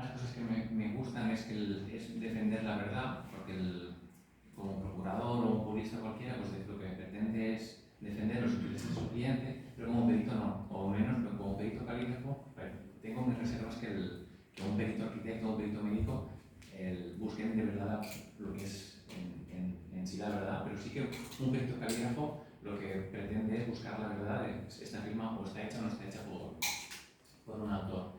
Las cosas que me gustan es defender la verdad, porque como procurador o un jurista cualquiera, pues lo que pretende es defender los intereses de su cliente, pero como perito no, o menos, pero como perito calígrafo, tengo mis reservas que un perito arquitecto o un perito médico busquen de verdad lo que es en sí la verdad, pero sí que un perito calígrafo lo que pretende es buscar la verdad de esta firma o está hecha o no está hecha por un autor.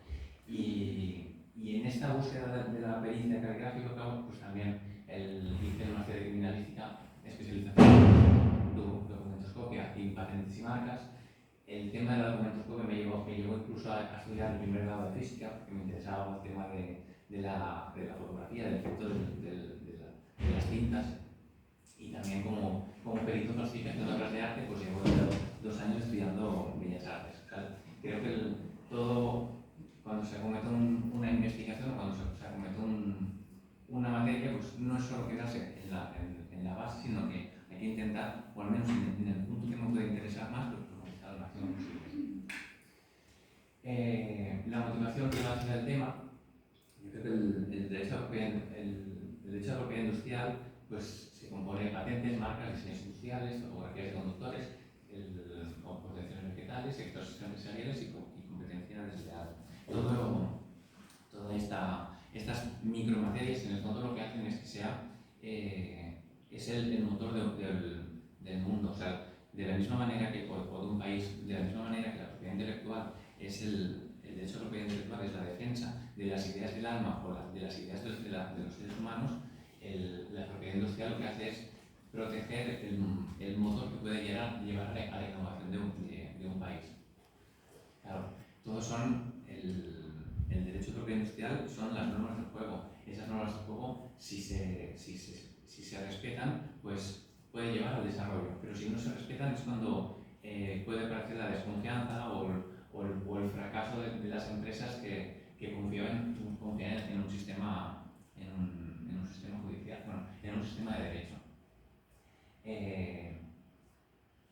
Y en esta búsqueda de la pericia caligráfica, pues también hice un máster de criminalística, especialización en documentoscopia y patentes y marcas. El tema de la documentoscopia me llevó incluso a estudiar el primer grado de física, porque me interesaba el tema de la fotografía, del efecto de las tintas. Y también como perito clasificación de obras de arte, pues llevo 2 años estudiando Bellas Artes. O sea, creo que cuando se acomete una investigación o cuando se acomete una materia, pues no es solo quedarse en la base, sino que hay que intentar, o al menos en el punto que me puede interesar más, pues profundizar al máximo posible. La motivación que va a ser el tema, yo creo que el derecho a propiedad industrial pues, se compone de patentes, marcas, diseños industriales, topografías de conductores, protecciones vegetales, sectores empresariales y competencia desleal. Todas estas micromaterias en el fondo lo que hacen es que sea es el motor del mundo. O sea, de la misma manera que o de un país, de la misma manera que la propiedad intelectual es el derecho a la propiedad intelectual es la defensa de las ideas del alma o de las ideas de los seres humanos, la propiedad industrial lo que hace es proteger el motor que puede llevar a la innovación de un país. Claro, todos son el derecho de propiedad industrial son las normas del juego. Esas normas del juego, si se respetan, pues puede llevar al desarrollo. Pero si no se respetan es cuando puede aparecer la desconfianza o el fracaso de las empresas que confían en un sistema judicial, bueno, en un sistema de derecho.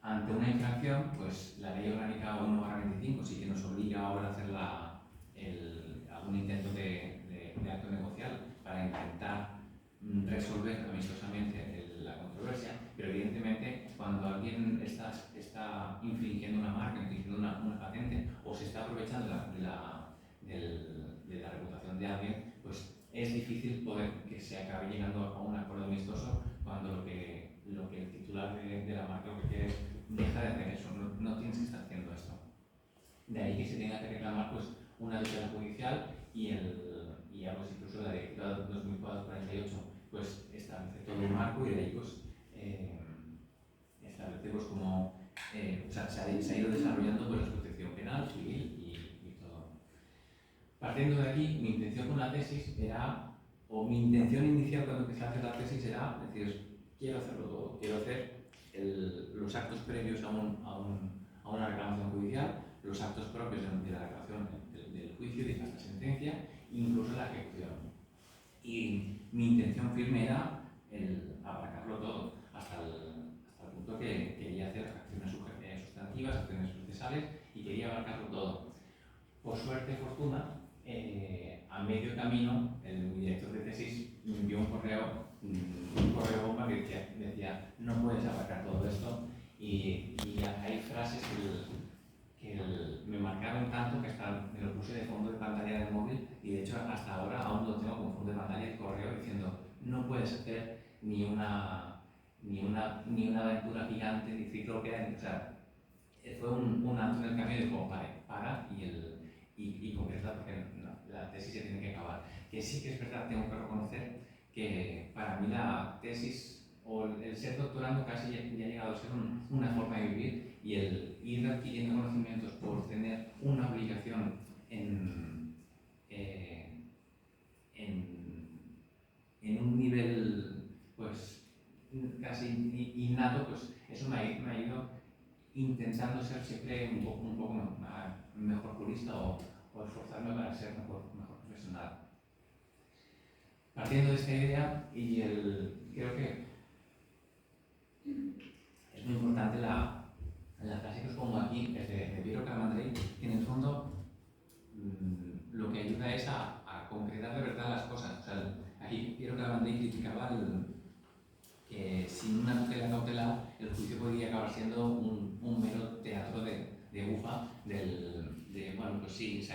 Ante una infracción, pues la Ley Orgánica 1/25 sí que nos obliga ahora a hacer algún intento de acto negocial para intentar resolver amistosamente la controversia, pero evidentemente cuando alguien está infringiendo una marca, infringiendo una patente o se está aprovechando de la reputación de alguien, pues es difícil poder que se acabe llegando a un acuerdo amistoso cuando lo que el titular de la marca lo que quiere es deja de hacer eso, no tienes que estar haciendo esto. De ahí que se tenga que reclamar pues, una tutela judicial y pues, incluso la Directiva 2004/48 pues, establece todo el marco y de ahí pues, establece pues, como o sea, se ha ido desarrollando pues, la protección penal, civil y todo. Partiendo de aquí, mi intención con la tesis era, o mi intención inicial cuando empecé a hacer la tesis era decir, quiero hacerlo todo, quiero hacer los actos previos a una reclamación judicial, los actos propios de la reclamación del juicio, de la sentencia, e incluso la ejecución. Y mi intención firme era abarcarlo todo, hasta el punto que quería hacer acciones sustantivas, acciones procesales, y quería abarcarlo todo. Por suerte, fortuna, a medio camino, el director de tesis me envió un correo bomba que decía no puedes abarcar todo esto, y hay frases que me marcaron tanto que hasta me lo puse de fondo de pantalla del móvil, y de hecho hasta ahora aún lo tengo como fondo de pantalla del correo diciendo no puedes hacer ni una aventura gigante ni ciclopea, o sea, fue un alto en el camino y dijo para y concreta porque la tesis se tiene que acabar. Que sí que es verdad, tengo que reconocer que para mí la tesis o el ser doctorando casi ya ha llegado a ser una forma de vivir, y el ir adquiriendo conocimientos por tener una aplicación en un nivel pues casi innato, pues eso me ha ido intentando ser siempre un poco mejor jurista o esforzarme para ser mejor profesional. Partiendo de esta idea, y creo que es muy importante la frase que os pongo aquí, es de Piero Calamandrei, que en el fondo lo que ayuda es a concretar de verdad las cosas. O sea, aquí quiero que Bandei criticaba que sin una tutela cautelar el juicio podría acabar siendo un mero teatro de bufa bueno, pues sí, se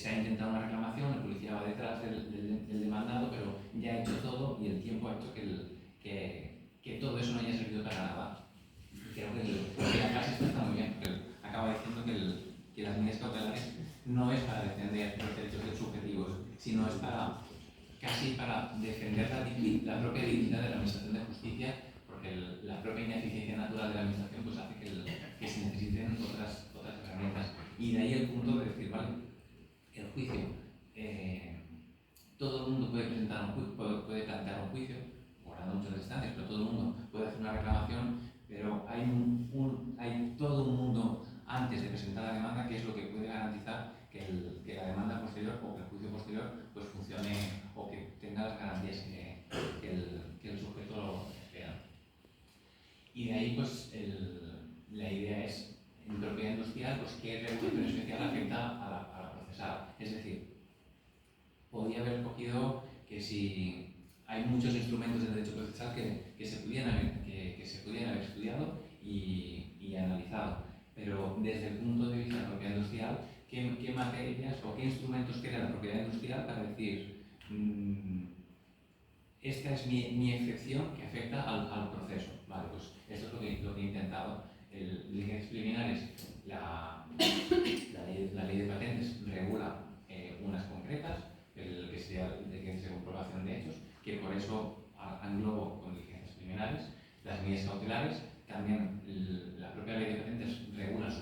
ha intentado una reclamación, el policía va detrás del demandado, pero ya ha hecho todo y el tiempo ha hecho que todo eso no haya servido para nada. Creo que la frase está muy bien, porque acaba diciendo que las medidas cautelares no es para defender los derechos subjetivos, sino es casi para defender la propia dignidad de la Administración de Justicia, porque la propia ineficiencia natural de la Administración pues hace que se necesiten otras herramientas. Y de ahí el punto de decir, vale, el juicio, todo el mundo puede presentar puede plantear un juicio, guardando muchas distancias, pero todo el mundo puede hacer una reclamación, pero hay todo un mundo antes de presentar la demanda que es lo que puede garantizar que la demanda posterior o que el juicio posterior pues funcione o que tenga las garantías que el sujeto espera. Y de ahí pues la idea es, en propiedad industrial, pues qué regulación especial afecta a la procesada. Es decir, podría haber cogido que si hay muchos instrumentos del derecho procesal que se pudieran haber estudiado y analizado, pero desde el punto de vista de la propiedad industrial, ¿qué materias o qué instrumentos crea la propiedad industrial para decir esta es mi excepción que afecta al proceso? Vale, pues esto es lo que he intentado. Diligencias preliminares, la ley de patentes regula unas concretas, que sería diligencias de comprobación de hechos, que por eso englobo con diligencias preliminares. Las medidas cautelares, también la propia ley de patentes regula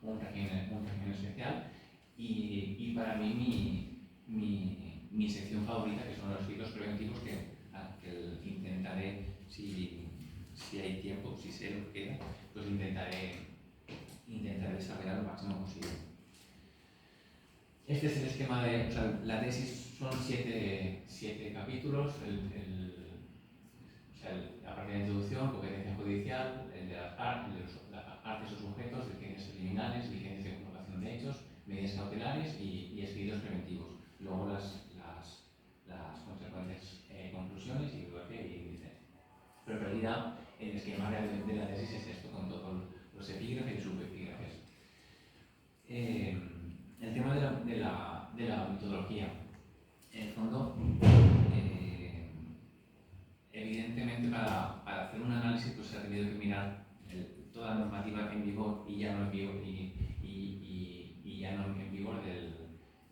un régimen especial, y para mí mi sección favorita, que son los filtros preventivos, que intentaré, si hay tiempo, si sé lo que queda, pues intentaré desarrollar lo máximo posible. Este es el esquema o sea, la tesis son 7 capítulos, la parte de introducción, competencia judicial, el de las partes o sujetos, diligencias preliminares, diligencias de comprobación de hechos, medidas cautelares y escritos preventivos. Luego las consecuentes conclusiones y índice. Pero en realidad el esquema de la tesis es esto, con todos los epígrafes y subepígrafes. El tema de la metodología. En el fondo, evidentemente para hacer un análisis pues se ha tenido que mirar toda la normativa en vigor y ya no en vigor, y ya no en vigor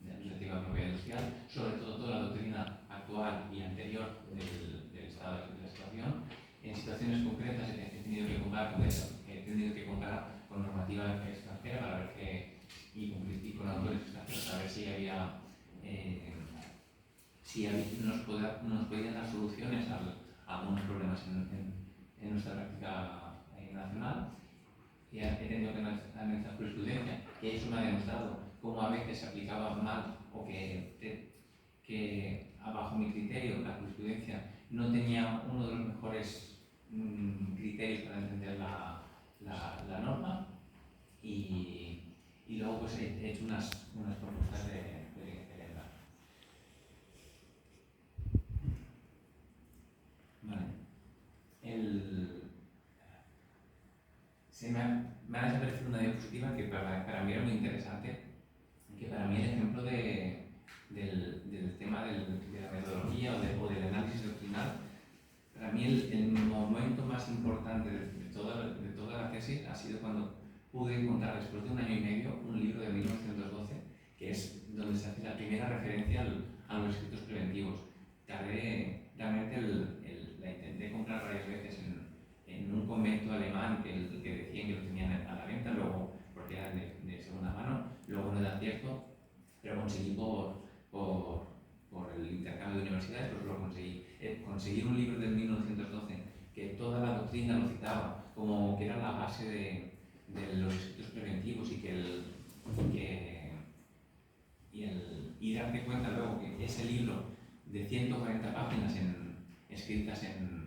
relativa a la propiedad industrial, sobre todo toda la doctrina actual y anterior del estado de la situación. En situaciones concretas he tenido que comparar con normativa extranjera para ver y con autores extranjeros para ver si nos podían dar soluciones a algunos problemas en nuestra práctica nacional. Y he tenido que analizar jurisprudencia, que eso me ha demostrado cómo a veces se aplicaba mal o que bajo mi criterio la jurisprudencia no tenía uno de los mejores criterios para entender la norma, y luego pues he hecho unas propuestas de letra. Vale. Me ha desaparecido una diapositiva que para mí era muy interesante, que para mí el ejemplo del tema de la metodología o del análisis doctrinal, para mí el momento más importante de toda la tesis ha sido cuando pude encontrar, después de un año y medio, un libro de 1912, que es donde se hace la primera referencia a los escritos preventivos. Realmente la intenté comprar varias veces en un convento alemán que decían que lo tenían a la venta, luego porque eran de segunda mano, luego no era cierto, pero conseguí por el intercambio de universidades, pues lo conseguí. Conseguir un libro de 1912 que toda la doctrina lo citaba como que era la base de los escritos preventivos, y darte cuenta luego que ese libro de 140 páginas escritas en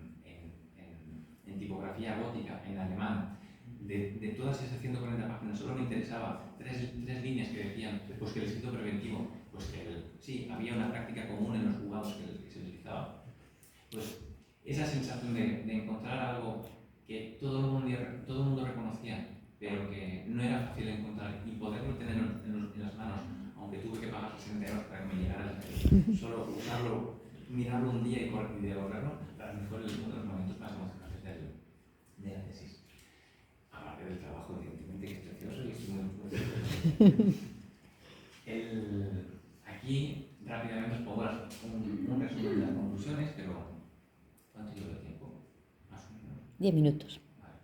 tipografía gótica, en alemán, de todas esas 140 páginas solo me interesaba tres líneas que decían pues que el escrito preventivo, pues que había una práctica común en los juzgados que se utilizaba, pues esa sensación de encontrar algo que todo el mundo reconocía, pero que no era fácil de encontrar, y poderlo tener en las manos, aunque tuve que pagar 60 euros para que me llegara solo usarlo, mirarlo un día y devolverlo, para mí fue uno de los momentos más emocionantes de la tesis. Aparte del trabajo, evidentemente, que es precioso y estoy muy aquí rápidamente os pongo un resumen de las conclusiones, pero ¿cuánto llevo de tiempo? Más o menos. 10 minutos. Vale.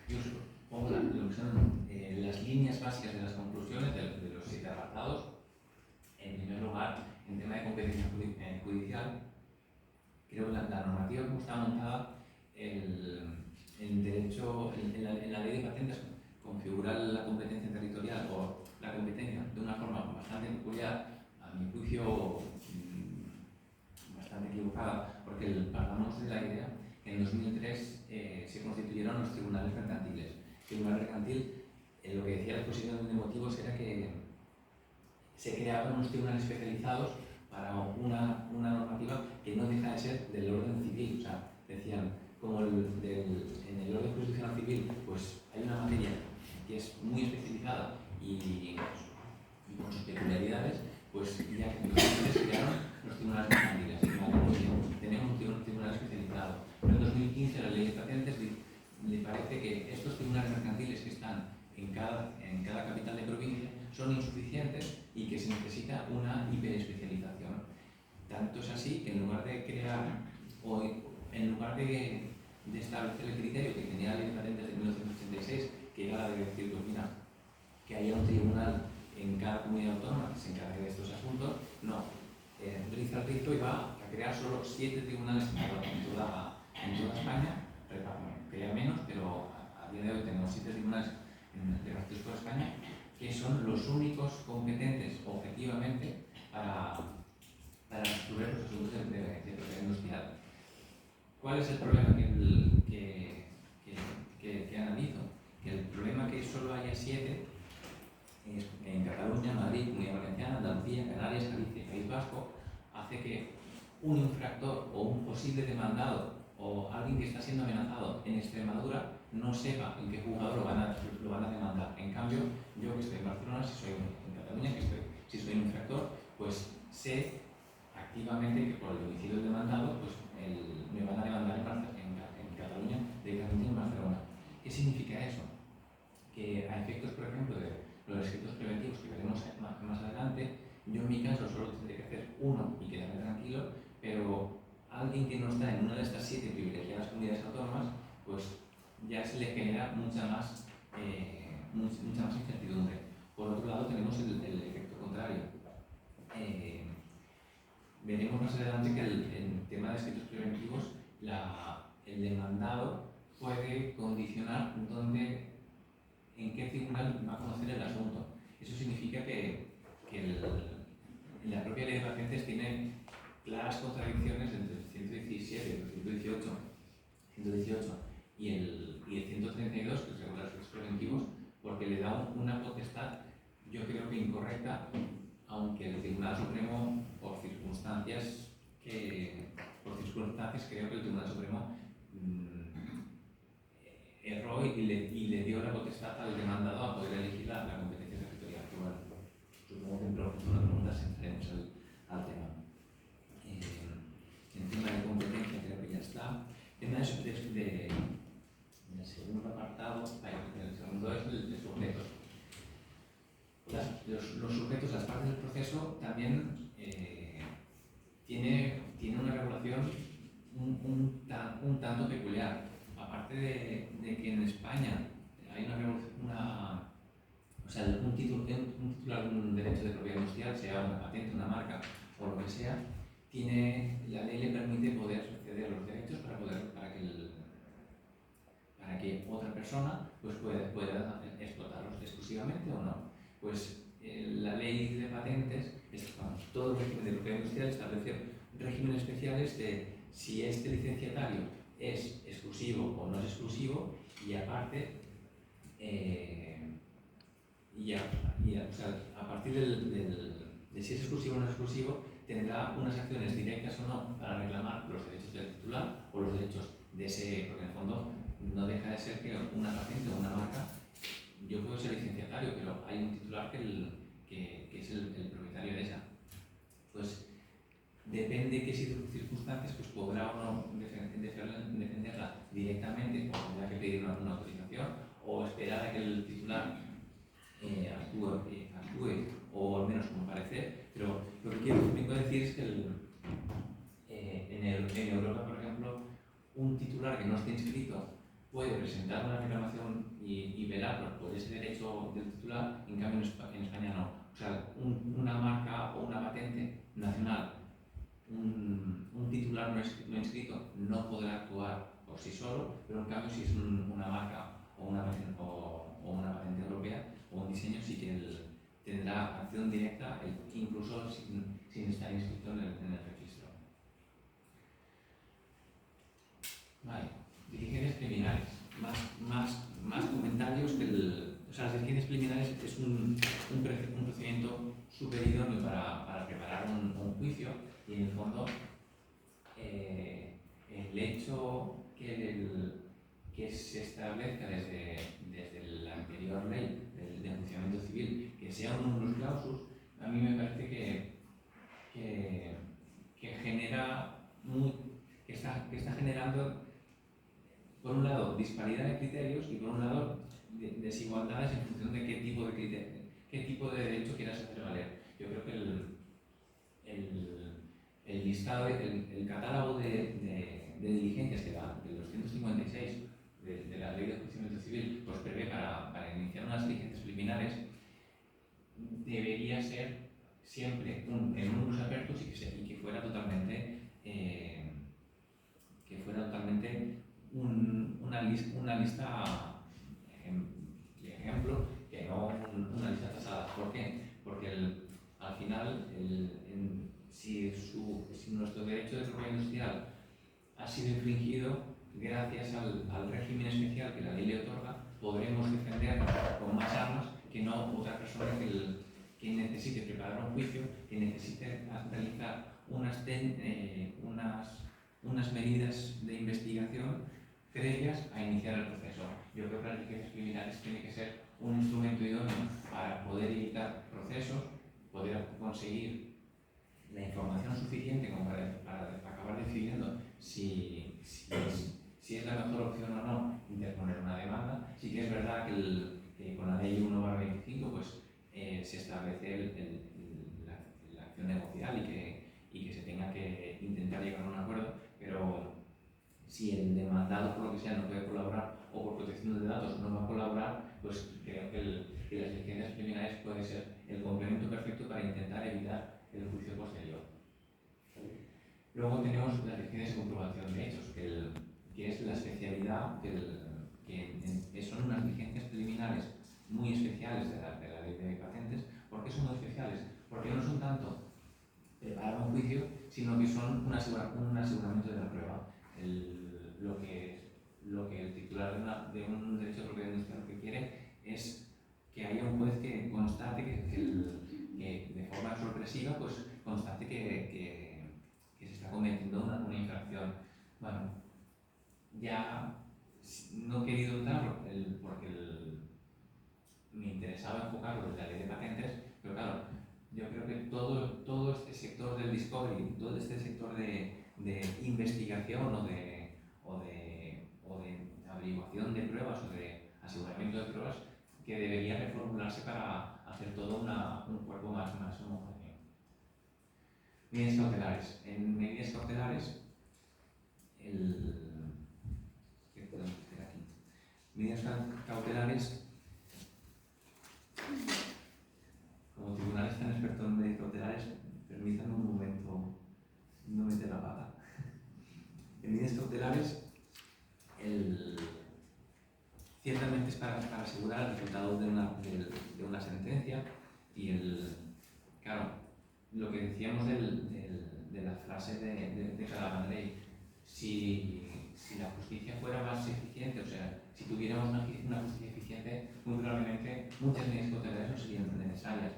Yo os pongo lo que son las líneas básicas de las conclusiones de los 7 apartados. En primer lugar, en tema de competencia judicial, creo que la normativa como está montada, el derecho, en la ley de patentes configura la competencia territorial o la competencia de una forma bastante peculiar, a mi juicio bastante equivocada, porque partamos de la idea que en 2003 se constituyeron los tribunales mercantiles. El tribunal mercantil, lo que decía la exposición de motivos era que se creaban unos tribunales especializados para una normativa que no deja de ser del orden civil. O sea, decían, como en el orden constitucional civil, pues hay una materia que es muy especializada y con sus peculiaridades, pues ya que se crearon los tribunales mercantiles. Tenemos un tribunal especializado. Pero en 2015 la ley de patentes le parece que estos tribunales mercantiles que están en cada capital de provincia son insuficientes y que se necesita una hiperespecialización. Tanto es así que en lugar de crear, o en lugar de establecer el criterio que tenía la ley de patentes de 1986, que era la de decir, pues mira, que haya un tribunal en cada comunidad autónoma que se encargue de estos asuntos, no. Riza el rizo y va a crear solo 7 tribunales en toda España, quería menos, pero a día de hoy tenemos 7 tribunales repartidos por España, que son los únicos competentes objetivamente para resolver los asuntos de propiedad industrial. ¿Cuál es el problema que analizo? Que el problema que solo haya 7 en Cataluña, Madrid, Comunidad Valenciana, Andalucía, Canarias, Galicia y País Vasco hace que un infractor o un posible demandado o alguien que está siendo amenazado en Extremadura no sepa en qué juzgado lo van a demandar. En cambio, yo que estoy en Barcelona, en Cataluña, si soy un infractor, pues sé activamente que por el domicilio del demandado pues me van a demandar en Cataluña, directamente en Barcelona. ¿Qué significa eso? Que a efectos, por ejemplo, de los escritos preventivos que veremos más adelante, yo en mi caso solo tendré que hacer uno y quedarme tranquilo, pero alguien que no está en una de estas 7 privilegiadas comunidades autónomas, pues ya se le genera mucha más incertidumbre. Por otro lado, tenemos el efecto contrario. Veremos más adelante que en tema de escritos preventivos, el demandado puede condicionar en qué tribunal va a conocer el asunto. Eso significa que la propia ley de patentes tiene claras contradicciones entre el 117, el 118 y el 132, que regula los efectos preventivos, porque le da una potestad, yo creo que incorrecta, aunque el Tribunal Supremo, por circunstancias creo que el Tribunal Supremo erró y le dio la potestad al demandado a poder elegir la competencia territorial. Que bueno, supongo que en una pregunta entraremos al tema. En tema de competencia creo que ya está. En el segundo apartado, el segundo es el de sujetos. Los sujetos, las partes del proceso, también tiene una regulación un tanto peculiar. Aparte de que en España hay un titular de un derecho de propiedad industrial, sea una patente, una marca o lo que sea, la ley le permite poder ceder los derechos para que otra persona pues, pueda explotarlos exclusivamente o no. Pues la ley de patentes, todo el régimen de propiedad industrial establece regímenes especiales de si este licenciatario es exclusivo o no es exclusivo, Y aparte, o sea, a partir de si es exclusivo o no exclusivo, tendrá unas acciones directas o no para reclamar los derechos del titular o los derechos de ese, porque en el fondo no deja de ser que una patente o una marca, yo puedo ser licenciatario, pero hay un titular que es el propietario de ella. Pues depende de qué circunstancias pues podrá o no defenderla directamente, o tendrá que pedir una autorización, o esperar a que el titular actúe o al menos comparecer. Pero lo que vengo a decir es que en Europa, por ejemplo, un titular que no esté inscrito puede presentar una reclamación y velar por ese derecho del titular, en cambio en España no. O sea, una marca o una patente nacional, un titular no inscrito no podrá actuar por sí solo, pero en cambio si es una marca o una patente europea o un diseño, sí que tendrá acción directa incluso sin estar inscrito en el registro. Vale, diligencias preliminares. Más comentarios que o sea, las diligencias preliminares es un procedimiento súper idóneo para preparar un juicio, y en el fondo el hecho que se establezca desde la anterior ley de enjuiciamiento civil que sea un numerus clausus, a mí me parece que genera que está generando, por un lado, disparidad de criterios y por un lado, desigualdades en función de qué tipo de criterio, qué tipo de derecho quieras hacer valer. Yo creo que el listado, el catálogo de diligencias que da del 256 de la Ley de Enjuiciamiento Civil, pues prevé para iniciar unas diligencias preliminares, debería ser siempre en unos apertos y que fuera totalmente una lista de ejemplo, que no una lista tasada. ¿Por qué? Porque al final, si nuestro derecho de propiedad industrial ha sido infringido, gracias al régimen especial que la ley le otorga, podremos defender con más armas que no otra persona que necesite preparar un juicio, que necesite realizar unas medidas de investigación previas a iniciar el proceso. Yo creo que las diligencias preliminares tienen que ser un instrumento idóneo para poder evitar procesos, poder conseguir la información suficiente como para acabar decidiendo si es la mejor opción o no interponer una demanda. Sí que es verdad que con la ley 1/25 pues, se establece la acción negocial y que se tenga que intentar llegar a un acuerdo, pero si el demandado por lo que sea no puede colaborar o por protección de datos no va a colaborar, pues creo que las diligencias preliminares puede ser el complemento perfecto para intentar evitar el juicio posterior. Luego tenemos las diligencias de comprobación de hechos, que es la especialidad, que son unas diligencias preliminares muy especiales de la ley de patentes. ¿Por qué son muy especiales? Porque no son tanto preparar un juicio, sino que son un aseguramiento de la prueba. Lo que el titular de un derecho de propiedad industrial que quiere es que haya un juez que constate que de forma sorpresiva pues constate que se está cometiendo una infracción. Bueno, ya no he querido entrar porque me interesaba enfocarlo desde la ley de patentes, pero claro, yo creo que todo este sector del discovery, todo este sector de investigación o de averiguación de pruebas o de aseguramiento de pruebas, que debería reformularse para hacer todo un cuerpo más homogéneo. Medidas cautelares. En medidas cautelares, ¿qué podemos decir aquí? Medidas cautelares, como tribunales tan expertos en medidas cautelares, permítanme un momento no meter la pata. En medidas cautelares, ciertamente es para asegurar el resultado de una sentencia y claro, lo que decíamos de la frase de Calamandrei, si la justicia fuera más eficiente, o sea, si tuviéramos muchas medidas cautelares no serían necesarias.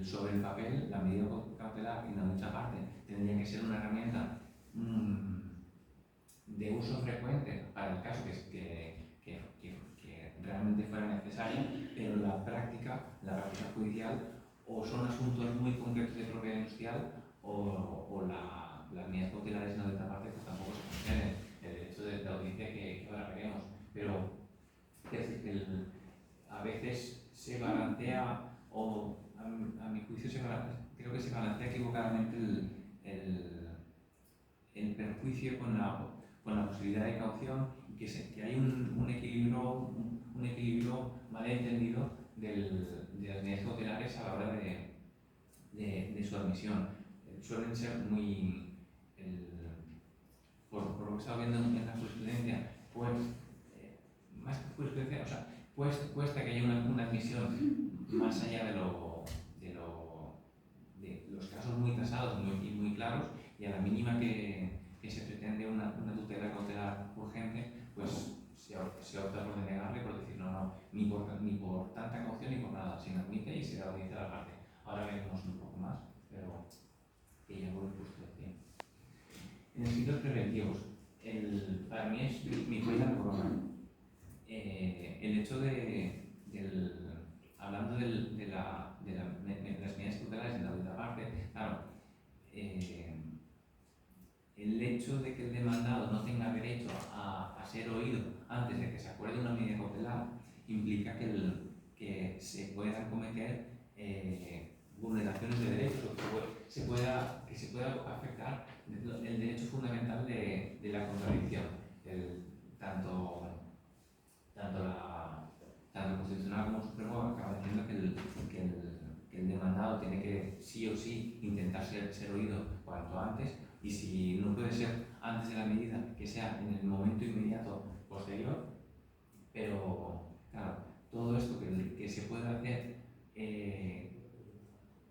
Sobre el papel, la medida cautelar, en la mucha parte, tendría que ser una herramienta de uso frecuente para el caso que realmente fuera necesaria, pero la práctica judicial, o son asuntos muy concretos de propiedad industrial, o las medidas cautelares en la otra parte pues tampoco se contienen. El derecho de audiencia que ahora veremos, pero a veces se balancea, o a mi juicio creo que se balancea equivocadamente el perjuicio con la posibilidad de caución, y que hay un equilibrio mal entendido de las medidas cautelares a la hora de su admisión. Suelen ser muy, por lo que estaba viendo en la jurisprudencia, pues, más que jurisprudencia, o sea, cuesta que haya una admisión más allá de los casos muy tasados y muy claros, y a la mínima que se pretende una tutela cautelar urgente, pues se opta por denegarle, por decir no, ni por tanta caución ni por nada, se admite y se da audiencia a la parte. Ahora veremos un poco más, pero que ya lo he puesto aquí. En escritos preventivos, para mí es mi joya de corona. El hecho hablando de las medidas cautelares en la otra parte, claro, el hecho de que el demandado no tenga derecho a ser oído antes de que se acuerde una medida cautelar implica que se puedan cometer vulneraciones de derechos, o que se pueda afectar el derecho fundamental de la contradicción. Tanto el Constitucional como el Supremo acaban diciendo que el demandado tiene que sí o sí intentar ser oído cuanto antes, y si no puede ser antes de la medida, que sea en el momento inmediato posterior. Pero claro, todo esto que se puede hacer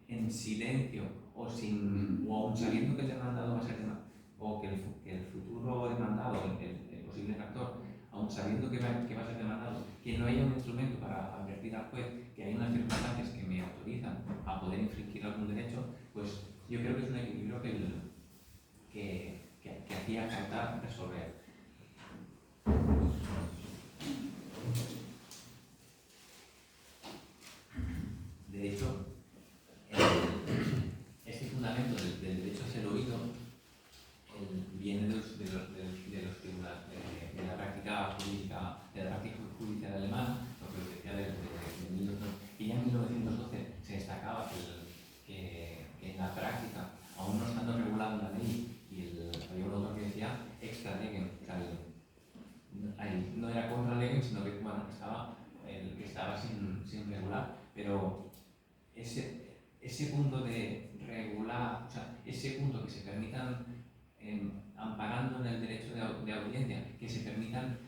en silencio o aun sabiendo que el demandado va a ser demandado, o que el futuro demandado, el posible factor, aun sabiendo que va a ser demandado, que no haya un instrumento para advertir al juez que hay unas circunstancias que me autorizan a poder infringir algún derecho, pues yo creo que es un equilibrio que hacía falta resolver. De hecho, este fundamento del derecho a ser oído viene de los tribunales, de la práctica jurídica, de la práctica judicial alemana, lo que os decía de 1912, y ya en 1912 se destacaba que en la práctica, aún no estando regulado en la ley, había un autor que decía extra legem, o sea, no era contra legem, sino que estaba sin regular, pero ese punto de regular, o sea, ese punto que se permitan, amparando en el derecho de audiencia, que se permitan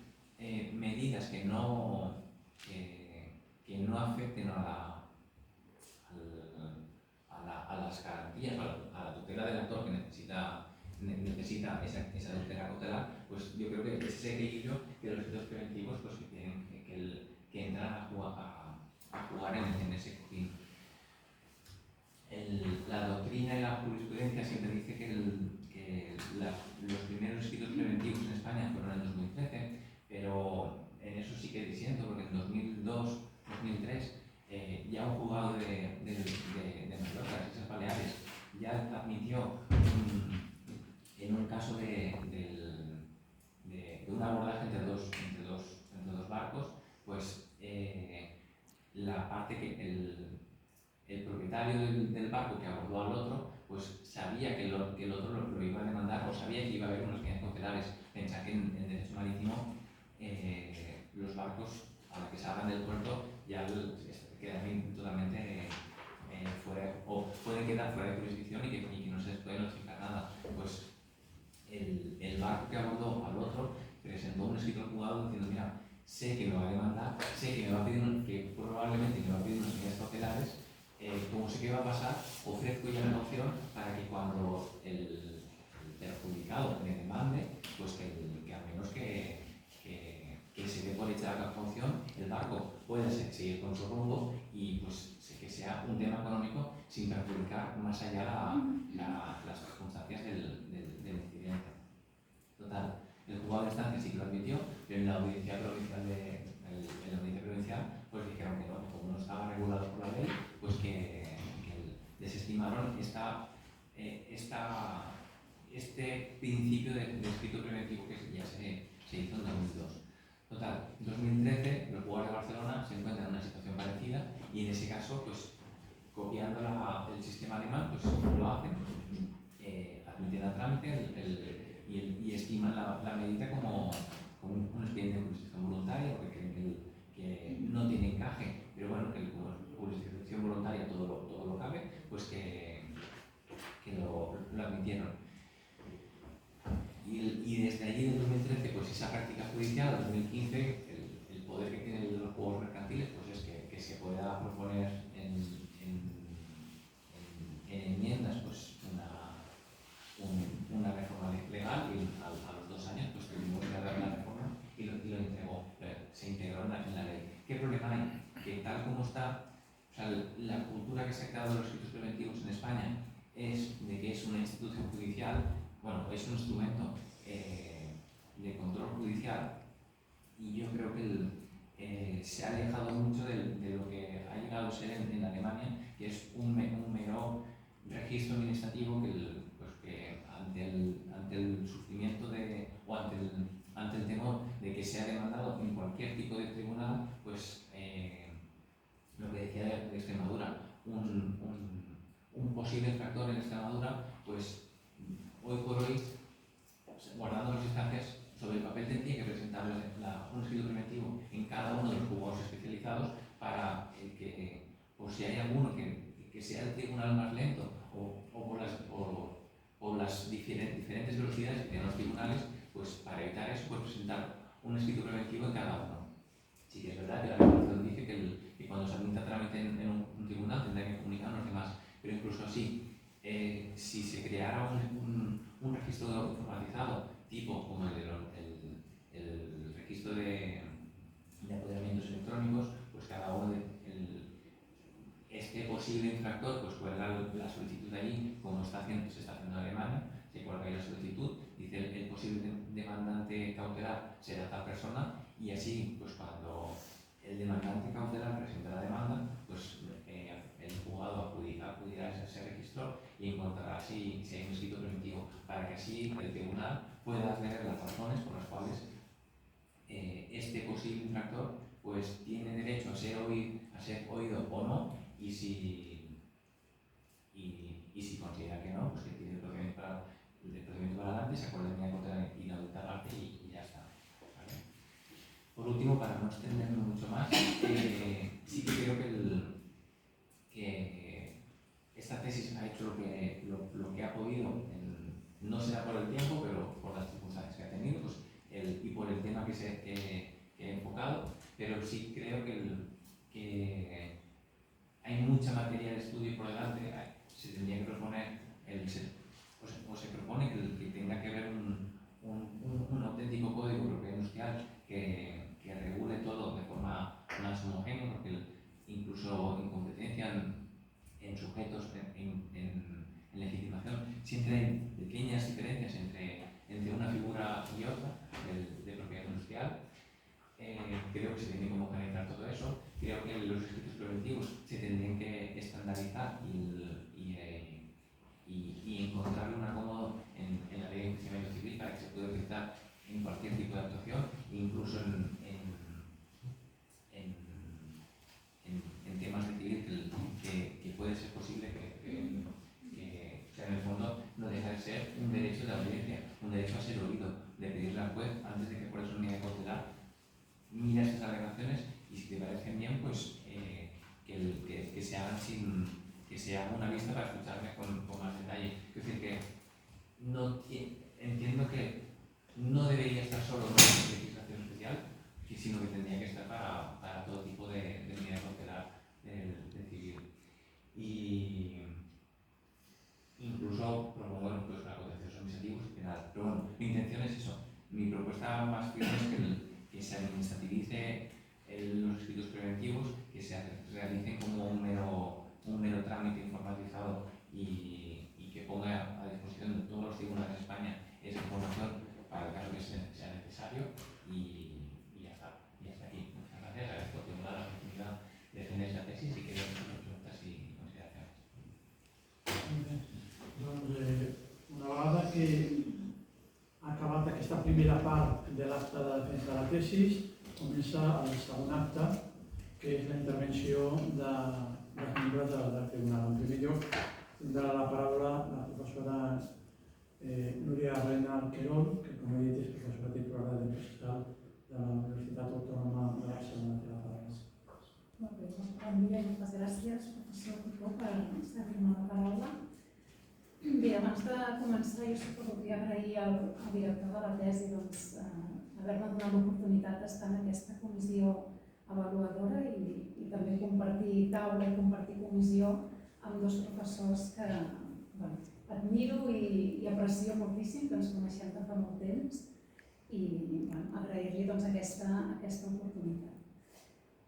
medidas que no afecten a las garantías, a la tutela del actor que necesita esa tutela cautelar, pues yo creo que es ese equilibrio que los efectos preventivos pues, que tienen que entrar a jugar en ese fin. La doctrina y la jurisprudencia siempre dice que los primeros escritos preventivos en España fueron en 2013, pero en eso sí que disiento, porque en 2002, 2003, ya un juzgado de Mallorca, las Islas Baleares, ya admitió en un caso de un abordaje entre dos barcos, pues la parte que el propietario del barco que abordó al otro, pues sabía que el otro lo iba a demandar, o sabía que iba a haber unas medidas cautelares. Pensar que en derecho marítimo los barcos a los que salgan del puerto ya quedan totalmente fuera, o pueden quedar fuera de jurisdicción y que no se les puede notificar nada. Pues el barco que abordó al otro presentó un escrito al juzgado diciendo: mira, sé que me va a demandar, sé que que probablemente me va a pedir unas medidas cautelares, como sé que va a pasar, ofrezco ya una opción para que cuando el perjudicado me demande, pues que al menos que se dé por por hecha la caución, el barco pueda seguir con su rumbo y pues que sea un tema económico sin perjudicar más allá las circunstancias del incidente. Total, el juzgado de instancia sí que lo admitió, pero en la audiencia provincial pues dijeron que no, que como no estaba regulado por la ley, pues que desestimaron este principio de escrito preventivo que ya se hizo en 2002. Total, en 2013 los jugadores de Barcelona se encuentran en una situación parecida y en ese caso, pues copiando el sistema alemán, pues lo hacen, admiten a trámite y estiman la medida como un expediente de jurisdicción voluntaria, porque creen que no tiene encaje, pero bueno, que como jurisdicción voluntaria todo lo cabe, pues que lo admitieron. Y desde allí, en 2013, pues esa práctica judicial, en 2015, el poder que tienen los juegos mercantiles pues es que se pueda proponer en enmiendas pues una reforma legal y a los 2 años pues tuvimos que dar la reforma y lo entregó, se integró en la ley. ¿Qué problema hay? Que tal como está, o sea, la cultura que se ha creado de los escritos preventivos en España es de que es una institución judicial, bueno, es un instrumento de control judicial y yo creo que se ha alejado mucho de lo que ha llegado a ser en Alemania, que es un mero registro administrativo que ante el sufrimiento o ante el temor de que sea demandado en cualquier tipo de tribunal, pues lo que decía de Extremadura, un posible infractor en Extremadura, pues hoy por hoy, guardando las distancias, sobre el papel tendría que presentar un escrito preventivo en cada uno de los juzgados especializados para que, por si hay alguno que sea el tribunal más lento o por las diferentes velocidades que tienen los tribunales, pues para evitar eso, pues presentar un escrito preventivo en cada uno. Sí que es verdad que la Constitución dice que cuando se admita trámite en un tribunal tendrá que comunicar a los demás, pero incluso así, si se creara un registro informatizado, tipo como el registro de apoderamientos electrónicos, pues cada uno este posible infractor pues cuelga la solicitud allí, como se está haciendo en Alemania, se cuelga ahí la solicitud, dice el posible demandante cautelar será tal persona y así, pues cuando el demandante cautelar presenta la demanda, pues el juzgado acudirá a ese registro y encontrará si hay un escrito preventivo, para que así el tribunal pueda tener las razones por las cuales este posible infractor pues tiene derecho a ser oído o no, y si considera que no, pues que tiene el procedimiento para adelante, se acuerda de medida cautelar inaudita aparte y ya está. ¿Vale? Por último, para no extenderme mucho más, sí que creo que esta tesis ha hecho lo que ha podido, no será por el tiempo, pero por las circunstancias que ha tenido pues, y por el tema que he enfocado, pero sí creo que hay mucha materia de estudio por delante. Se tendría que proponer, o se propone que tenga que haber un auténtico código europeo industrial que regule todo de forma más homogénea, porque incluso en competencia, en sujetos, en legitimación, siempre hay pequeñas diferencias entre una figura y otra de propiedad industrial. Creo que se tiene que homogeneizar todo eso. Creo que los escritos preventivos se tendrían que estandarizar y encontrar un acomodo en la ley de enjuiciamiento civil para que se pueda utilizar en cualquier tipo de actuación, incluso en temas de civil que puede ser posible o sea, en el fondo no deja de ser un derecho de audiencia, un derecho a ser oído, de pedirle al juez antes de que por eso medida cautelar mira esas alegaciones y si te parecen bien, pues que se hagan que se haga una vista para escucharme con más detalle. Es decir, que entiendo que no debería estar solo en una legislación especial, sino que tendría que estar para todo tipo de medida cautelar del civil. Y incluso propongo pues, la contenciosos administrativos y penal. Pero bueno, mi intención es eso. Mi propuesta más firme es que se administrativice que los escritos preventivos que se realicen como un mero trámite informatizado y que ponga a disposición de todos los tribunales de España esa información para el caso que sea necesario y ya está. Y hasta aquí. Muchas gracias. Agradezco que me da la oportunidad de defender esa tesis y que veo muchas preguntas y consideraciones. Una vegada que ha acabat aquesta primera part de l'acte de defensa de la tesis, comença el segon acte, que és la intervenció dels membres del tribunal. En primer lloc, tindrà la paraula la professora Núria Reynal Querol, que com he dit és professora titular de Dret Processal de la Universitat Autònoma de Barcelona. Molt bé, bon dia i moltes gràcies, professor Picó, per cedir-me la paraula. Bé, abans de començar, jo sí que voldria agrair al director de la tesi haver-me donat l'oportunitat d'estar en aquesta comissió avaluadora i també compartir taula i compartir comissió amb dos professors que admiro i aprecio moltíssim, que ens coneixem de fa molt temps, i agrair-li aquesta oportunitat.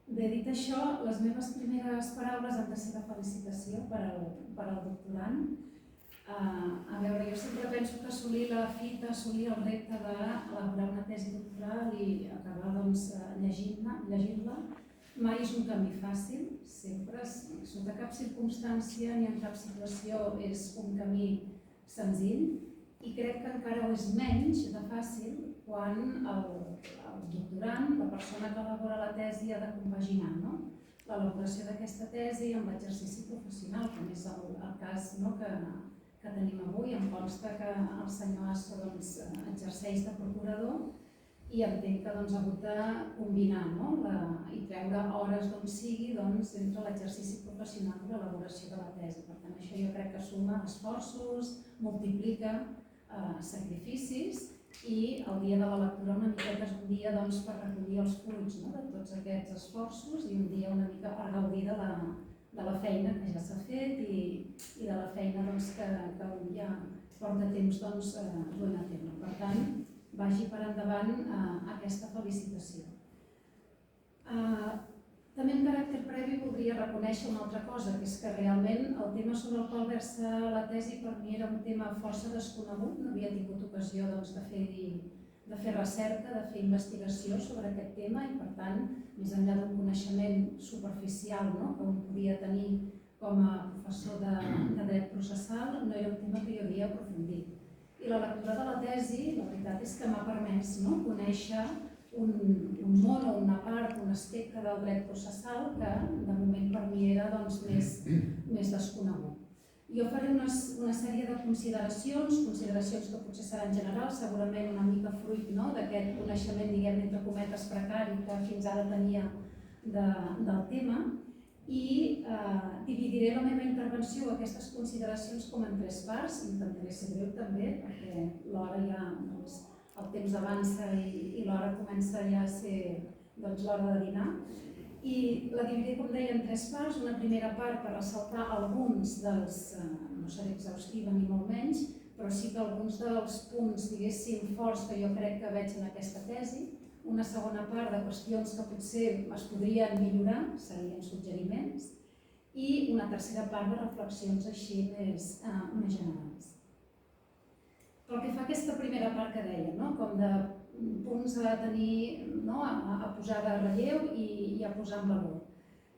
Bé, dit això, les meves primeres paraules han de ser de felicitació per al doctorand. A veure, jo sempre penso que assolir la fita, assolir el repte d'elaborar una tesi doctoral i acabar llegint-la, mai és un camí fàcil, sempre, sota cap circumstància ni en cap situació és un camí senzill, i crec que encara ho és menys de fàcil quan el doctorant, la persona que elabora la tesi, ha de compaginar l'elaboració d'aquesta tesi amb l'exercici professional, com és el cas que tenim avui. Em consta que el senyor Asso exerceix de procurador i entenc que ha hagut de combinar i treure hores d'on sigui entre l'exercici professional i l'elaboració de la tesi. Per tant, això jo crec que suma esforços, multiplica sacrificis, i el dia de la lectura una miqueta és un dia per recollir els fruits de tots aquests esforços i un dia una mica per gaudir de la feina que ja s'ha fet i de la feina que un ja porta temps duent a terme. Per tant, vagi per endavant aquesta felicitació. També en caràcter previ voldria reconèixer una altra cosa, que és que realment el tema sobre el qual versa la tesi per mi era un tema força desconegut, no havia tingut ocasió de fer recerca, de fer investigació sobre aquest tema i per tant, més enllà d'un coneixement superficial que un podia tenir com a professor de dret processal, no era un tema que jo havia aprofundit. I la lectura de la tesi, la veritat és que m'ha permès conèixer un món o una part, un aspecte del dret processal que de moment per mi era més desconegut. Jo faré una sèrie de consideracions que potser seran generals, segurament una mica fruit d'aquest coneixement, diguem, entre cometes, precari que fins ara tenia del tema, i dividiré la meva intervenció, aquestes consideracions, com en 3 parts. Intentaré ser breu també, perquè l'hora ja, el temps avança i l'hora comença ja a ser l'hora de dinar. I la dividiré, com deia, en 3 parts. Una primera part per ressaltar alguns dels, no seré exhaustiva ni molt menys, però sí que alguns dels punts, diguéssim, forts que jo crec que veig en aquesta tesi. Una segona part de qüestions que potser es podrien millorar, serien suggeriments, i una tercera part de reflexions així més generals. Pel que fa a aquesta primera part que deia, com de punts a tenir, a posar de relleu i a posar en valor.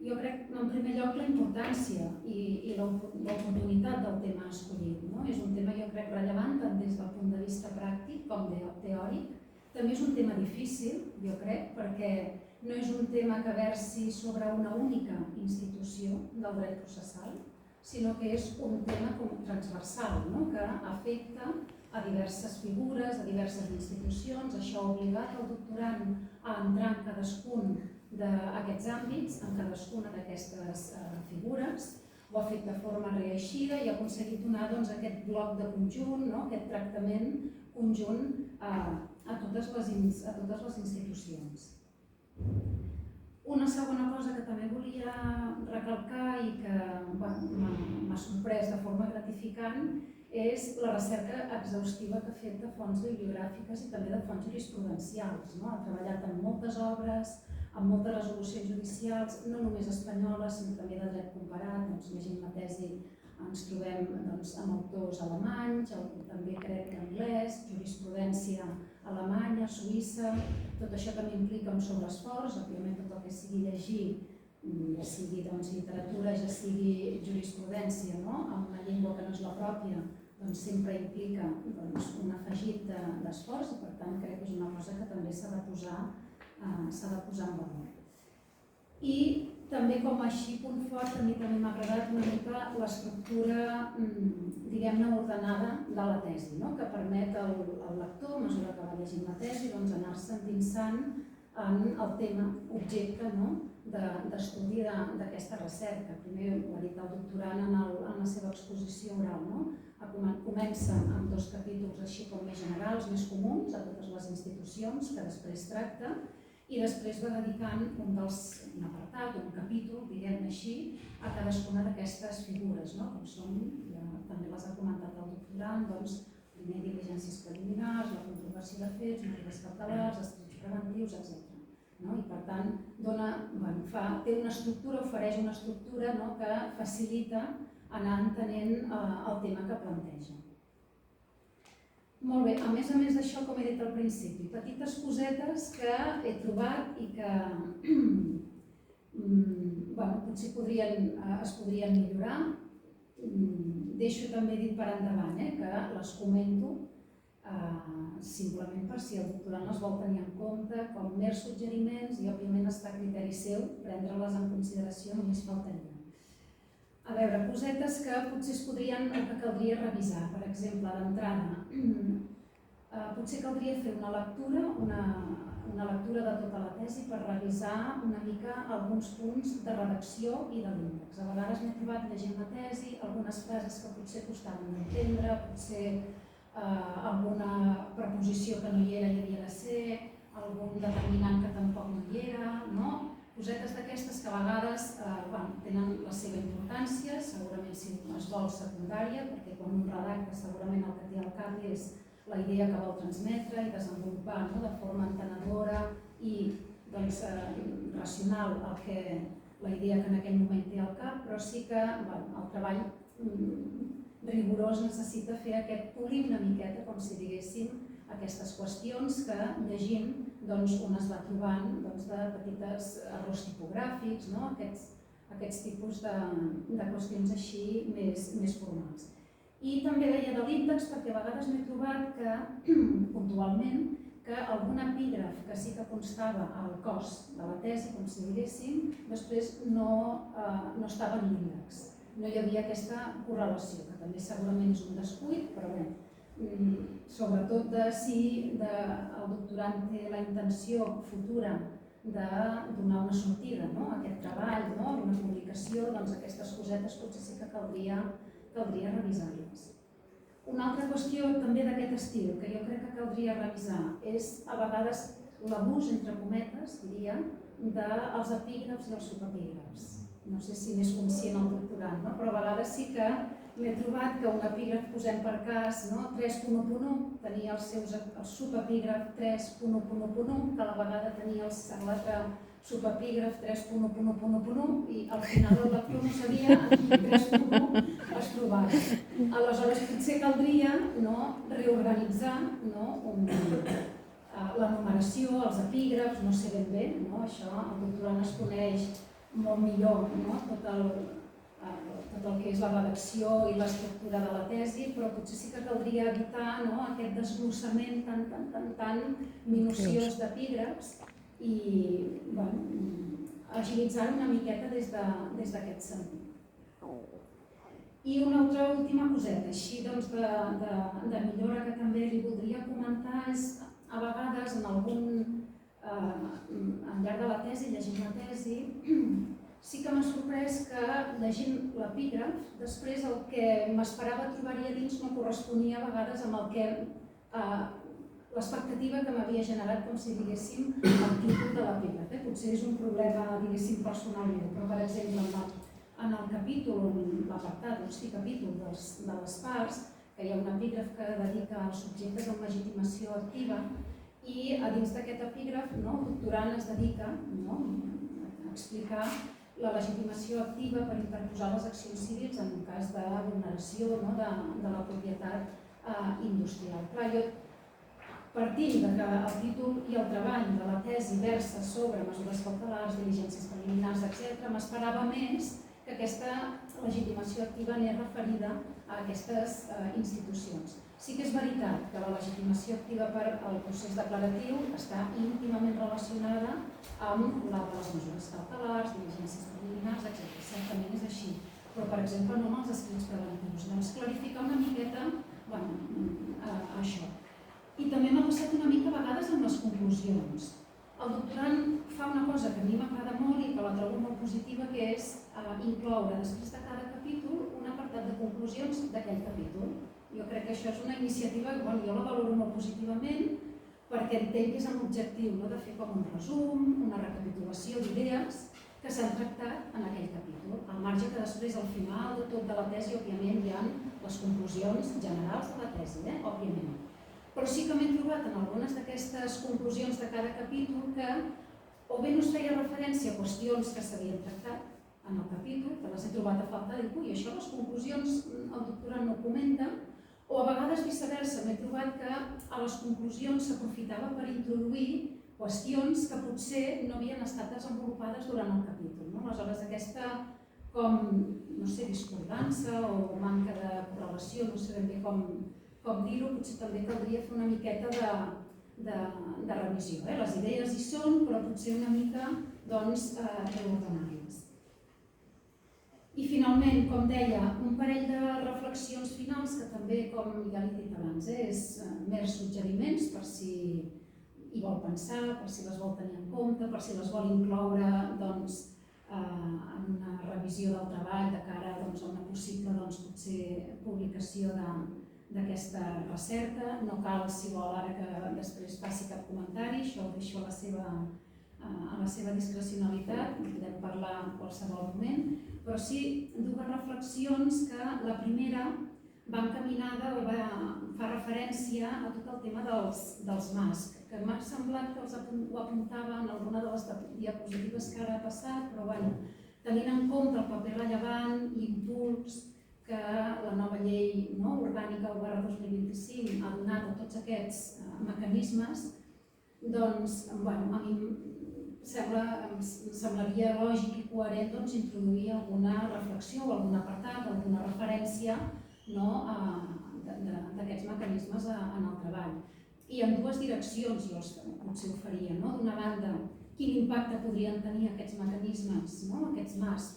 Jo crec, en primer lloc, la importància i l'oportunitat del tema escollit. És un tema, jo crec, rellevant tant des del punt de vista pràctic com teòric. També és un tema difícil, jo crec, perquè no és un tema que versi sobre una única institució del dret processal, sinó que és un tema transversal, que afecta a diverses figures, a diverses institucions. Això ha obligat el doctorand a entrar en cadascun d'aquests àmbits, en cadascuna d'aquestes figures. Ho ha fet de forma reeixida i ha aconseguit donar aquest bloc de conjunt, aquest tractament conjunt a totes les institucions. Una segona cosa que també volia recalcar i que m'ha sorprès de forma gratificant és la recerca exhaustiva que ha fet de fonts bibliogràfiques i també de fonts jurisprudencials. Ha treballat en moltes obres, amb moltes resolucions judicials, no només espanyoles, sinó també de dret comparat. Llegint la tesi ens trobem amb autors alemanys, també crec que anglès, jurisprudència alemanya, suïssa. Tot això també implica un sobreesforç, òbviament tot el que sigui llegir, ja sigui literatura, ja sigui jurisprudència, amb una llengua que no és la pròpia, sempre implica un afegit d'esforç i per tant crec que és una cosa que també s'ha de posar en valor. I també com així punt fort, a mi també m'ha agradat una mica l'estructura, diguem-ne, ordenada de la tesi, que permet al lector, a mesura que va llegint la tesi, anar-se endinsant en el tema objecte d'estudi d'aquesta recerca. Primer ho ha dit el doctorant en la seva exposició oral. Comença amb 2 capítols així com més generals, més comuns a totes les institucions que després tracta i després va dedicant un apartat, un capítol, diguem-ne així, a cadascuna d'aquestes figures, com són, també les ha comentat el doctorant, primer diligències preliminars, la comprovació de fets, mesures cautelars, estatuts preventius, etc. I per tant té una estructura, ofereix una estructura que facilita anar entenent el tema que planteja. Molt bé, a més d'això, com he dit al principi, petites cosetes que he trobat i que potser es podrien millorar. Deixo també dit per endavant que les comento simplement per si el doctorant les vol tenir en compte com mers suggeriments i òbviament està a criteri seu prendre-les en consideració, només faltaria. A veure, cosetes que potser es podrien o que caldria revisar. Per exemple, d'entrada, potser caldria fer una lectura de tota la tesi per revisar una mica alguns punts de redacció i de l'índex. A vegades m'he trobat llegint la tesi algunes frases que potser costaven d'entendre, potser alguna preposició que no hi era i havia de ser, algun determinant que tampoc no hi era, cosetes d'aquestes que a vegades tenen la seva importància, segurament si es vol secundària, perquè quan un redacta segurament el que té al cap és la idea que vol transmetre i desenvolupar de forma entenedora i racional la idea que en aquell moment té al cap, però sí que el treball rigorós necessita fer aquest polir una miqueta, com si diguéssim, aquestes qüestions que llegint un es va trobant de petits errors tipogràfics, aquests tipus de qüestions així més formals. I també deia de l'índex perquè a vegades m'he trobat que, puntualment, que algun epígraf que sí que constava al cos de la tesi, com si diguéssim, després no estava en l'índex. No hi havia aquesta correlació, que també segurament és un descuit, però bé, sobretot si el doctorant té la intenció futura de donar una sortida a aquest treball, una publicació, doncs aquestes cosetes potser sí que caldria revisar-les. Una altra qüestió també d'aquest estil que jo crec que caldria revisar és a vegades l'abús, entre cometes, diria, dels epígrafs i els subepígrafs. No sé si n'és conscient el doctorant, però a vegades sí que m'he trobat que un epígraf, posem per cas, 3.1, tenia el subepígraf 3.1, que a la vegada tenia l'altre subepígraf 3.1 i al final el lector no sabia en 3.1 es trobava. Aleshores potser caldria reorganitzar la numeració, els epígrafs, no sé ben bé, això el doctorant es coneix molt millor tot el que és la redacció i l'estructura de la tesi, però potser sí que caldria evitar aquest desglossament tan minuciós d'epígrafs i agilitzar una miqueta des d'aquest sentit. I una altra última coseta, així de millora que també li voldria comentar és a vegades al llarg de la tesi, llegint la tesi, sí que m'ha sorprès que llegint l'epígraf, després el que m'esperava trobar-hi a dins no corresponia a vegades amb l'expectativa que m'havia generat, com si diguéssim, el títol de l'epígraf. Potser és un problema, diguéssim, personal meu, però per exemple, en el capítol, l'apartat, capítol de les parts, que hi ha un epígraf que dedica als subjectes amb legitimació activa, i a dins d'aquest epígraf el doctorant es dedica, explicar la legitimació activa per interposar les accions civils en un cas de vulneració de la propietat industrial. Clar, jo, partint que el títol i el treball de la tesi versa sobre mesures cautelars, diligències preliminars, etc., m'esperava més que aquesta legitimació activa anés referida a aquestes institucions. Sí que és veritat que la legitimació activa per al procés declaratiu està íntimament relacionada amb la de les mesures cautelars, diligències preliminars, etc. Certament és així, però per exemple no amb els escrits preventius. Doncs clarificar una miqueta això. I també m'ha passat una mica a vegades amb les conclusions. El doctorand fa una cosa que a mi m'agrada molt i que la trobo molt positiva, que és incloure després de cada capítol un apartat de conclusions d'aquell capítol. Jo crec que això és una iniciativa que jo la valoro molt positivament perquè entenc que és amb l'objectiu de fer com un resum, una recapitulació d'idees que s'han tractat en aquell capítol, al marge que després al final de tot de la tesi, òbviament, hi ha les conclusions generals de la tesi, òbviament. Però sí que m'he trobat en algunes d'aquestes conclusions de cada capítol que o bé no es feia referència a qüestions que s'havien tractat en el capítol, que les he trobat a faltar, dic, ui, això les conclusions el doctorand no comenta, o a vegades viceversa, m'he trobat que a les conclusions s'aprofitava per introduir qüestions que potser no havien estat desenvolupades durant el capítol. Aleshores, aquesta discordança o manca de correlació, no sé ben bé com dir-ho, potser també caldria fer una miqueta de revisió. Les idees hi són, però potser una mica reordenar-les. I finalment, com deia, un parell de reflexions finals que també, com ja l'he dit abans, és més suggeriments per si hi vol pensar, per si les vol tenir en compte, per si les vol incloure en una revisió del treball de cara a una possible publicació d'aquesta recerca. No cal, si vol, ara que després faci cap comentari, això ho deixo a la seva discrecionalitat, en podem parlar en qualsevol moment, però sí dues reflexions que la primera va encaminada o fa referència a tot el tema dels MASC, que m'ha semblat que ho apuntava en alguna de les diapositives que ara ha passat, però tenint en compte el paper rellevant i impuls que la nova llei orgànica 1/2025 ha donat a tots aquests mecanismes, doncs a mi em semblaria lògic i coherent introduir alguna reflexió o algun apartat, alguna referència d'aquests mecanismes en el treball. I en dues direccions jo potser ho faria. D'una banda, quin impacte podrien tenir aquests mecanismes, aquests MASC,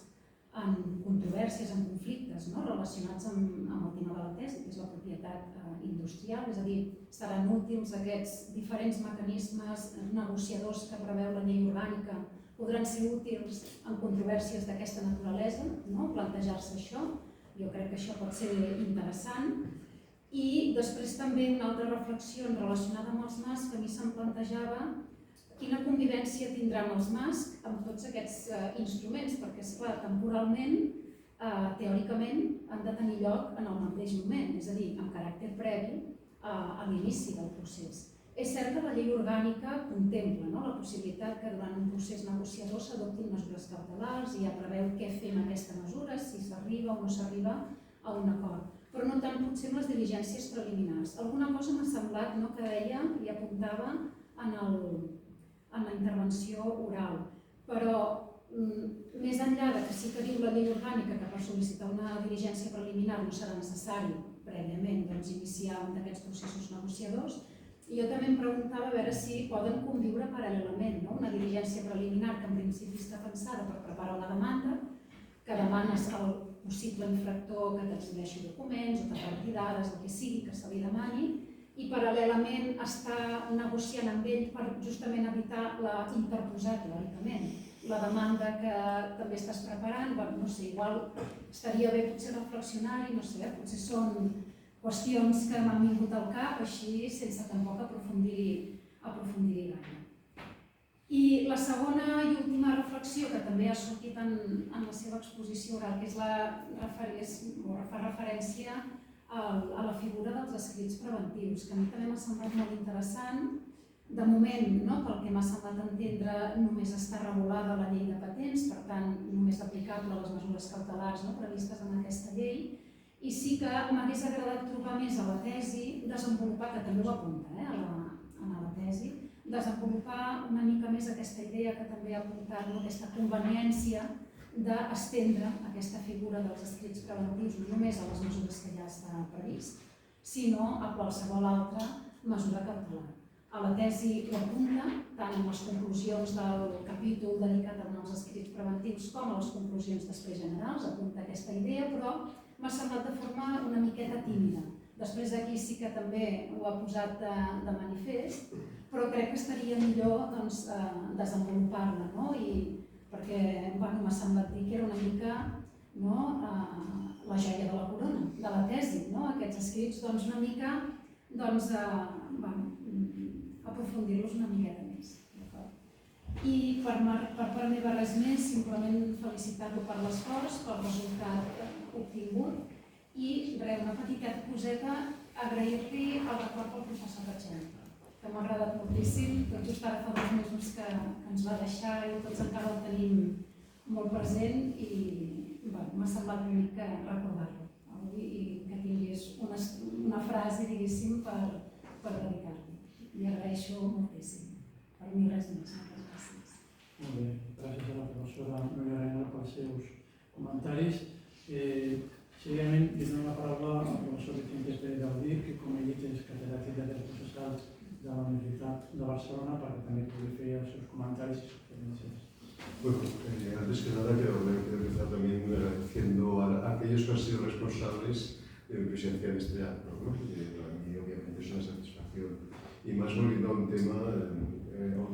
en controvèrsies, en conflictes relacionats amb el tema de la tesi, que és la propietat industrial, és a dir, seran útils aquests diferents mecanismes negociadors que preveu la llei orgànica, podran ser útils en controvèrsies d'aquesta naturalesa, plantejar-se això, jo crec que això pot ser interessant. I després també una altra reflexió relacionada amb els MASC que a mi se'm plantejava quina convivència tindran els MASC amb tots aquests instruments, perquè, esclar, temporalment, teòricament, han de tenir lloc en el mateix moment, és a dir, amb caràcter previ a l'inici del procés. És cert que la llei orgànica contempla la possibilitat que durant un procés negociador s'adoptin mesures cautelars i ja preveu què fer amb aquesta mesura, si s'arriba o no s'arriba a un acord, però no tant potser amb les diligències preliminars. Alguna cosa m'ha semblat que deia i apuntava en la intervenció oral, però més enllà que sí que diu la llei orgànica que per sol·licitar una diligència preliminar no serà necessari prèviament iniciar un d'aquests processos negociadors, jo també em preguntava a veure si poden conviure paral·lelament una diligència preliminar que en principi està pensada per preparar una demanda, que demanes al possible infractor que t'exhibeixi documents o t'aporti dades, el que sigui que se li demani, i paral·lelament està negociant amb ell per justament evitar interposar teòricament la demanda que també estàs preparant. No sé, igual estaria bé potser reflexionar-hi, no sé, potser són qüestions que m'han vingut al cap així sense tampoc aprofundir-hi gaire. I la segona i última reflexió que també ha sortit en la seva exposició oral, que fa referència a la figura dels escrits preventius, que a mi també m'ha semblat molt interessant De moment, pel que m'ha semblat entendre, només està regulada la llei de patents, per tant, només aplicable a les mesures cautelars previstes en aquesta llei, i sí que m'hagués agradat trobar més a la tesi, desenvolupar, que també ho apunta a la tesi, desenvolupar una mica més aquesta idea que també ha apuntat, aquesta conveniència d'estendre aquesta figura dels escrits preventius no només a les mesures que ja està previst, sinó a qualsevol altra mesura cautelar. A la tesi ho apunta, tant en les conclusions del capítol dedicat als escrits preventius com a les conclusions després generals, apunta aquesta idea, però m'ha semblat de forma una miqueta tímida. Després aquí sí que també ho ha posat de manifest, però crec que estaria millor desenvolupar-la, perquè m'ha semblat dir que era una mica la joia de la corona, de la tesi, aquests escrits una mica aprofundir-los una miqueta més. I per part meva res més, simplement felicitar-lo per l'esforç, pel resultat obtingut i una petita coseta, agrair-li el record pel professor Ratxell, que m'ha agradat moltíssim, tot just ara fa 2 mesos que ens va deixar i tots encara el tenim molt present i m'ha semblat bonic recordar-lo avui i que tingués una frase, diguéssim, per dedicar-li. Li agraeixo moltíssim. Per mi res més. Moltes gràcies. Molt bé, gràcies a la professora Núria Arena pels seus comentaris. Seguidament, li dono la paraula al professor Vicente Pérez Gaudí, que com he dit és catedràtic de Dret Processal de la Universitat de Barcelona, perquè també pugui fer els seus comentaris i sugerencias. Bueno, antes que nada quiero empezar también agradeciendo a aquellos que han sido responsables de presenciar este acto, ¿no? Para mí obviamente es una satisfacción y más volviendo a un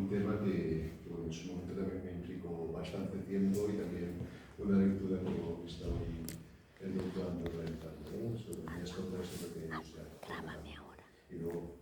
tema que en su momento también me implicó bastante tiempo y también una lectura como que está hoy el doctorando realizando, sobre las cosas de lo que industrial. Y luego